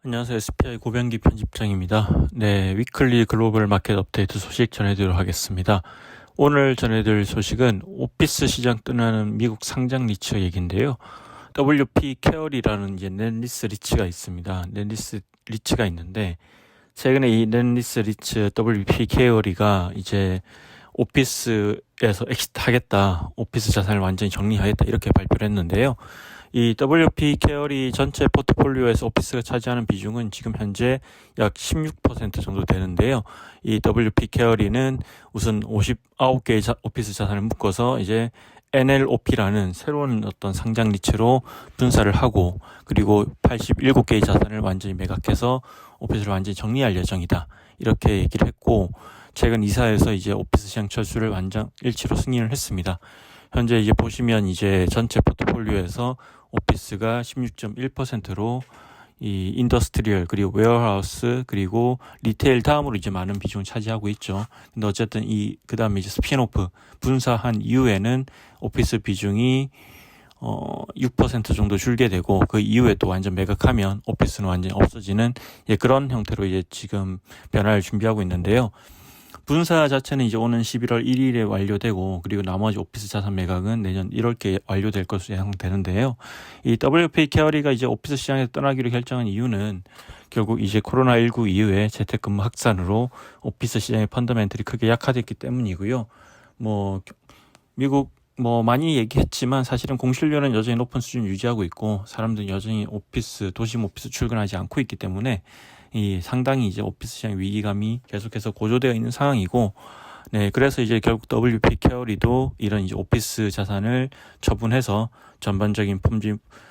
안녕하세요. SPI 고병기 편집장입니다. 네, 위클리 글로벌 마켓 업데이트 소식 전해드리도록 하겠습니다. 오늘 전해드릴 소식은 오피스 시장 떠나는 미국 상장 리츠 얘기인데요. WP 케어리라는 이제 넷리스 리츠가 있습니다. 넷리스 리츠가 있는데 최근에 이 넷리스 리츠 WP 케어리가 이제 오피스에서 엑시트하겠다, 오피스 자산을 완전히 정리하겠다 이렇게 발표를 했는데요. 이 WP 케어리 전체 포트폴리오에서 오피스가 차지하는 비중은 지금 현재 약 16% 정도 되는데요. 이 WP 케어리는 우선 59개의 오피스 자산을 묶어서 이제 NLOP라는 새로운 어떤 상장 리츠로 분사를 하고, 그리고 87개의 자산을 완전히 매각해서 오피스를 완전히 정리할 예정이다, 이렇게 얘기를 했고, 최근 이사에서 이제 오피스 시장 철수를 완전 일치로 승인을 했습니다. 현재 이제 보시면 이제 전체 포트폴리오에서 오피스가 16.1%로 이 인더스트리얼, 그리고 웨어하우스, 그리고 리테일 다음으로 이제 많은 비중을 차지하고 있죠. 근데 어쨌든 그 다음에 이제 스피노프 분사한 이후에는 오피스 비중이 6% 정도 줄게 되고, 그 이후에 또 완전 매각하면 오피스는 완전히 없어지는 그런 형태로 이제 지금 변화를 준비하고 있는데요. 분사 자체는 이제 오는 11월 1일에 완료되고, 그리고 나머지 오피스 자산 매각은 내년 1월께 완료될 것으로 예상되는데요. 이 WP 케어리가 이제 오피스 시장에서 떠나기로 결정한 이유는 결국 이제 코로나19 이후에 재택근무 확산으로 오피스 시장의 펀더멘털이 크게 약화됐기 때문이고요. 미국 많이 얘기했지만 사실은 공실률은 여전히 높은 수준 유지하고 있고, 사람들은 여전히 도심 오피스 출근하지 않고 있기 때문에 상당히 이제 오피스 시장 위기감이 계속해서 고조되어 있는 상황이고, 네, 그래서 이제 결국 WP 케어리도 이런 이제 오피스 자산을 처분해서 전반적인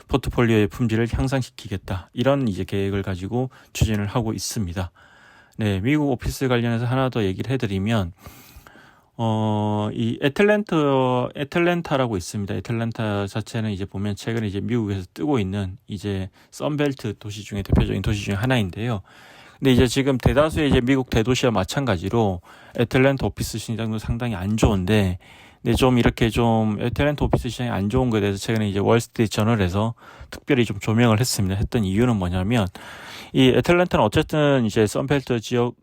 포트폴리오의 품질을 향상시키겠다, 이런 이제 계획을 가지고 추진을 하고 있습니다. 네, 미국 오피스 관련해서 하나 더 얘기를 해드리면, 이 애틀랜타라고 있습니다. 애틀랜타 자체는 이제 보면 최근에 이제 미국에서 뜨고 있는 이제 썬벨트 도시 중에 대표적인 도시 중에 하나인데요. 근데 이제 지금 대다수의 이제 미국 대도시와 마찬가지로 애틀랜타 오피스 시장도 상당히 안 좋은데, 근데 좀 이렇게 좀 애틀랜타 오피스 시장이 안 좋은 거에 대해서 최근에 이제 월스트리트 저널에서 특별히 좀 조명을 했습니다. 했던 이유는 뭐냐면, 이 애틀랜타는 어쨌든 이제 썬벨트 지역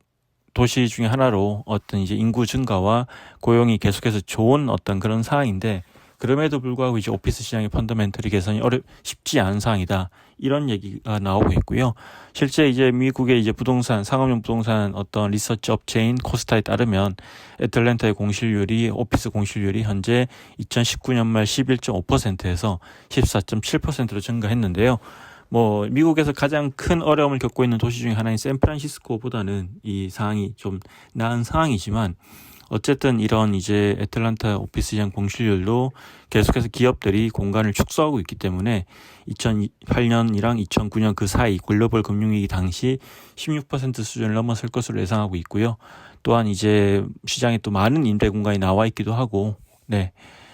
도시 중에 하나로 어떤 이제 인구 증가와 고용이 계속해서 좋은 어떤 그런 상황인데, 그럼에도 불구하고 이제 오피스 시장의 펀더멘털이 개선이 쉽지 않은 상황이다, 이런 얘기가 나오고 있고요. 실제 이제 미국의 이제 상업용 부동산 어떤 리서치 업체인 코스타에 따르면 애틀랜타의 오피스 공실률이 현재 2019년 말 11.5%에서 14.7%로 증가했는데요. 미국에서 가장 큰 어려움을 겪고 있는 도시 중에 하나인 샌프란시스코보다는 이 상황이 좀 나은 상황이지만, 어쨌든 이런 이제 애틀랜타 오피스 시장 공실률도 계속해서 기업들이 공간을 축소하고 있기 때문에 2008년이랑 2009년 그 사이 글로벌 금융위기 당시 16% 수준을 넘어설 것으로 예상하고 있고요. 또한 이제 시장에 또 많은 임대 공간이 나와 있기도 하고, 네.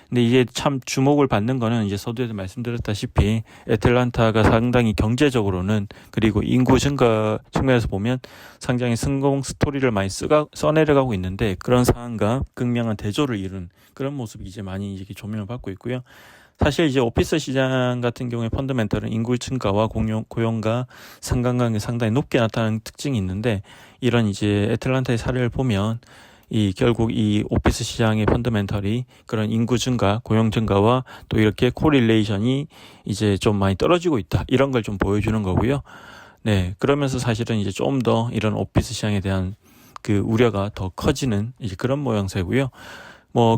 근데 이게 참 주목을 받는 거는 이제 서두에도 말씀드렸다시피 애틀랜타가 상당히 경제적으로는, 그리고 인구 증가 측면에서 보면 상당히 성공 스토리를 많이 써내려가고 있는데, 그런 상황과 극명한 대조를 이룬 그런 모습이 이제 많이 이제 조명을 받고 있고요. 사실 이제 오피스 시장 같은 경우에 펀더멘털은 인구 증가와 고용과 상관관계 상당히 높게 나타나는 특징이 있는데, 이런 이제 애틀랜타의 사례를 보면 결국 이 오피스 시장의 펀더멘털이 그런 인구 증가, 고용 증가와 또 이렇게 코릴레이션이 이제 좀 많이 떨어지고 있다, 이런 걸 좀 보여주는 거고요. 네, 그러면서 사실은 이제 좀 더 이런 오피스 시장에 대한 그 우려가 더 커지는 이제 그런 모양새고요.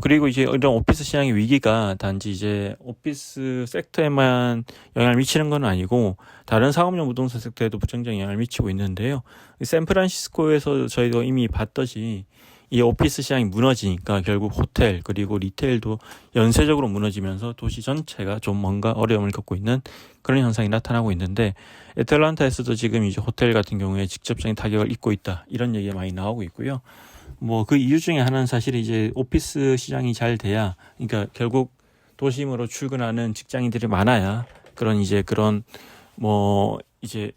그리고 이제 이런 오피스 시장의 위기가 단지 이제 오피스 섹터에만 영향을 미치는 건 아니고, 다른 상업용 부동산 섹터에도 부정적인 영향을 미치고 있는데요. 샌프란시스코에서 저희도 이미 봤듯이 이 오피스 시장이 무너지니까 결국 호텔 그리고 리테일도 연쇄적으로 무너지면서 도시 전체가 좀 뭔가 어려움을 겪고 있는 그런 현상이 나타나고 있는데, 애틀랜타에서도 지금 이제 호텔 같은 경우에 직접적인 타격을 입고 있다, 이런 얘기가 많이 나오고 있고요. 그 이유 중에 하나는 사실 이제 오피스 시장이 잘 돼야, 그러니까 결국 도심으로 출근하는 직장인들이 많아야 그런 이제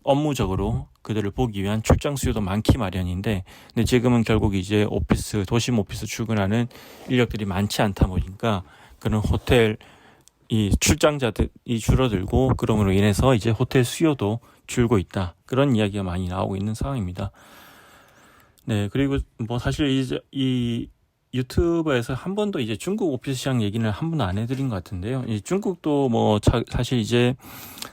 업무적으로 그들을 보기 위한 출장 수요도 많기 마련인데, 근데 지금은 결국 이제 도심 오피스 출근하는 인력들이 많지 않다 보니까 그런 호텔 이 출장자들이 줄어들고 그럼으로 인해서 이제 호텔 수요도 줄고 있다. 그런 이야기가 많이 나오고 있는 상황입니다. 네, 그리고 뭐 사실 이제 이 유튜브에서 한 번도 이제 중국 오피스 시장 얘기는 한 번도 안 해드린 것 같은데요. 이 중국도 뭐 사실 이제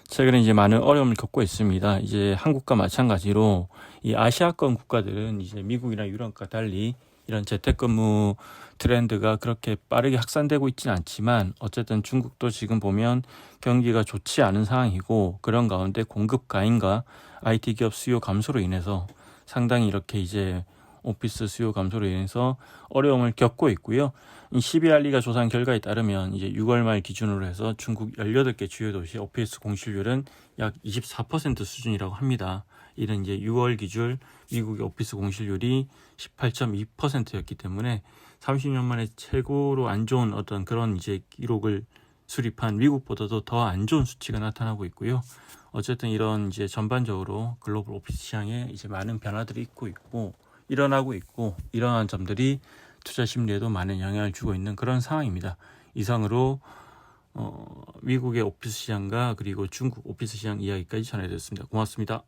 최근에 이제 많은 어려움을 겪고 있습니다. 이제 한국과 마찬가지로 이 아시아권 국가들은 이제 미국이나 유럽과 달리 이런 재택근무 트렌드가 그렇게 빠르게 확산되고 있지는 않지만 어쨌든 중국도 지금 보면 경기가 좋지 않은 상황이고 그런 가운데 공급 과잉과 IT 기업 수요 감소로 인해서 상당히 이렇게 이제 오피스 수요 감소로 인해서 어려움을 겪고 있고요. CBRE가 조사한 결과에 따르면 이제 6월 말 기준으로 해서 중국 18개 주요 도시 오피스 공실률은 약 24% 수준이라고 합니다. 이는 이제 6월 기준 미국의 오피스 공실률이 18.2%였기 때문에 30년 만에 최고로 안 좋은 어떤 그런 이제 기록을 수립한 미국보다도 더 안 좋은 수치가 나타나고 있고요. 어쨌든 이런 이제 전반적으로 글로벌 오피스 시장에 이제 많은 변화들이 일어나고 있고 이러한 점들이 투자 심리에도 많은 영향을 주고 있는 그런 상황입니다. 이상으로 미국의 오피스 시장과 그리고 중국 오피스 시장 이야기까지 전해드렸습니다. 고맙습니다.